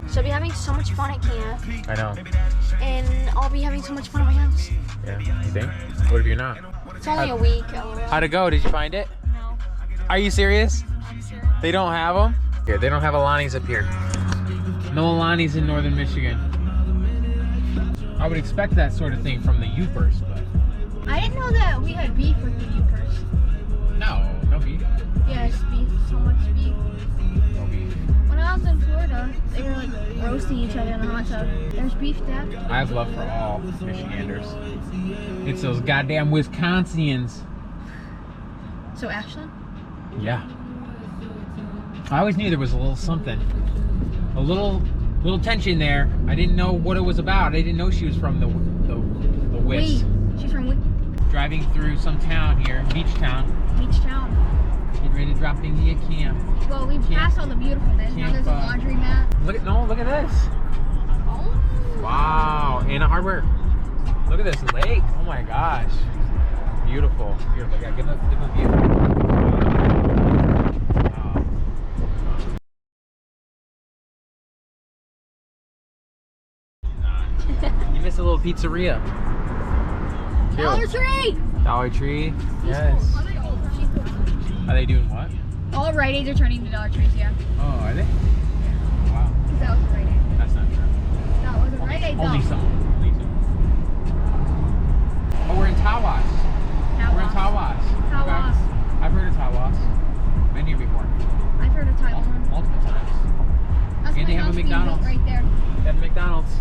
So I'll be having so much fun at camp. I know. And I'll be having so much fun at my house. Yeah, you think? What if you're not? It's only a week. How'd it go? Did you find it? No. Are you serious? I'm serious. They don't have them? Yeah, they don't have Alani's up here. No Alani's in northern Michigan. I would expect that sort of thing from the Upers, but... I didn't know that we had beef with the Upers. No beef. Yes, beef. So much beef. No beef. When I was in Florida, they were like roasting each other in the hot tub. There's beef there. I have love for all Michiganders. It's those goddamn Wisconsians. So Ashland? Yeah. I always knew there was a little something. A little tension there. I didn't know what it was about. I didn't know she was from the West. She's from Driving through some town here, beach town. Beach town. Getting ready to drop into a camp. Well, we passed all the beautifulness. Now there's a laundry mat. Look at this. Oh. Wow, and a hardware. Look at this lake. Oh my gosh. Beautiful. Beautiful. Yeah, give a view. You missed a little pizzeria. Dollar Tree! Dollar Tree? Yes. Are they doing what? All Rite Aids are turning into Dollar Trees, yeah. Oh, are they? Wow. Because that was a Rite Aid. That's not true. That was a Rite Aid, Only though. some. Oh, we're in Tawas. We're in Tawas. Tawas. Okay. I've heard of Tawas. Been here before. I've heard of Taiwan. Multiple times. That's And they have a McDonald's. Right there. They have a McDonald's.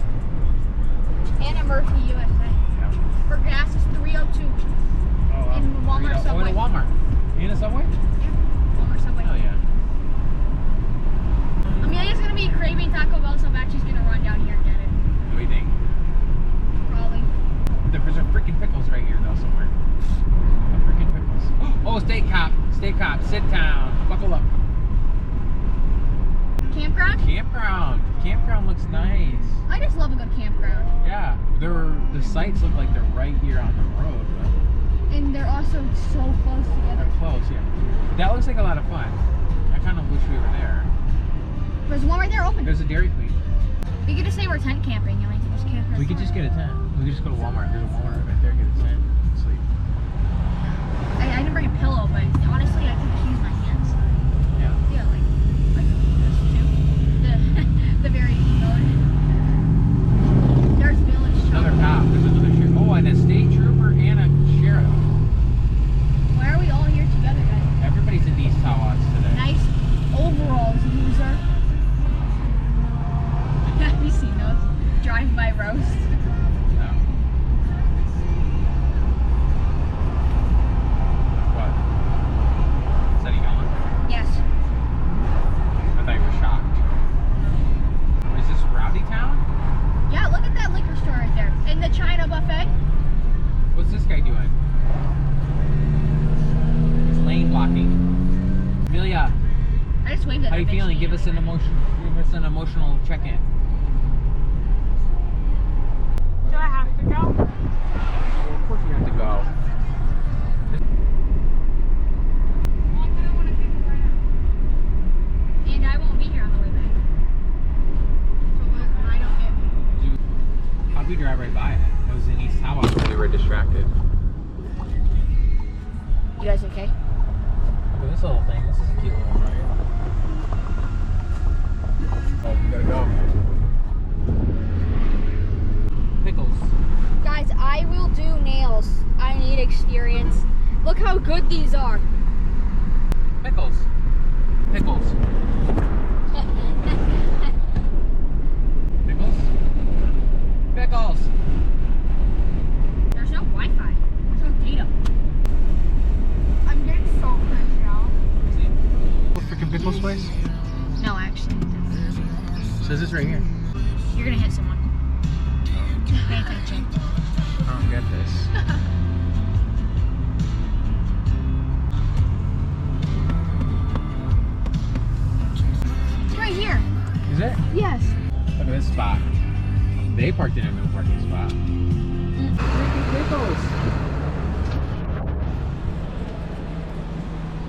And a Murphy USA. Yeah. For gas is $3.02. Oh, in Walmart Subway. Oh, in a Walmart. In a Subway? Yeah. Walmart Subway. Oh, yeah. Amelia's going to be craving Taco Bell, so bet she's going to run down here and get it. What do you think? Probably. There's a freaking Pickles right here, though, somewhere. A freaking Pickles. Oh, State Cop. State Cop. Sit down. Buckle up. Campground? Campground looks nice. I just love a good campground. Yeah. The sites look like they're right here on the road. But And they're also so close together. they're close, yeah. That looks like a lot of fun. I kind of wish we were there. There's one right there open. There's a Dairy Queen. We could just say we're tent camping. You know, we can just camp. We could just get a tent. We could just go to Walmart. There's a Walmart right there. Get a tent. Sleep. I didn't bring a pillow, but honestly, I could just use my hands. Yeah. Yeah, like this too. The very mode. There's village. Another cop. There's another sheriff. Oh, and a state trooper and a sheriff. Why are we all here together, guys? Everybody's in these Tawas today. Nice overalls, loser. Have you seen those? Drive-by roast. No. What? Is that you going? Yes. I thought you were shocked. Is this Rowdy Town? Yeah, look at that liquor store right there. And the China buffet. What's this guy doing? He's lane blocking. Amelia, I just waved at how you feeling? Give us an emotional check-in. Do I have to go? Well, of course you have to go. Well, I kind of want to pick it right now. And I won't be here on the way back. So when I don't get... How'd we drive right by it? It was in East Tawas when we were distracted. You guys okay? Look at this little thing. This is a cute little one right here. Oh, we gotta go. Pickles. Guys, I will do nails. I need experience. Look how good these are. Pickles. Pickles. Pickles? Pickles! There's no Wi-Fi. There's no data. I'm getting so cringe now. See? Freaking Pickles place? No, actually. It says this right here. You're gonna hit someone. Pay attention. I don't get this. It's right here. Is it? Yes. Look at this spot. They parked in a no parking spot. Freaking Pickles!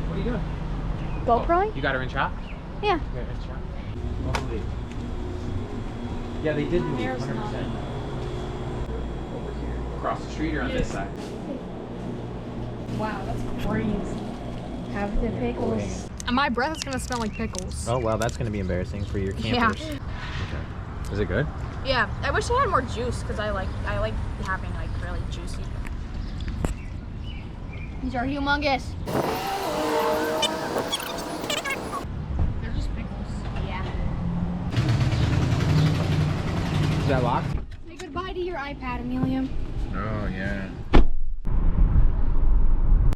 What are you doing? GoProing? You got her in shot? Yeah. You got her in shot? be. Yeah, they did move. There's 100%. not. Over here. Across the street or on this side? Wow, that's crazy. Have the pickles. And my breath is gonna smell like pickles. Oh well, that's gonna be embarrassing for your campers. Yeah. Okay. Is it good? Yeah, I wish I had more juice because I like having like really juicy. These are humongous. They're just pickles. Yeah. Is that locked? Say goodbye to your iPad, Amelia. Oh yeah.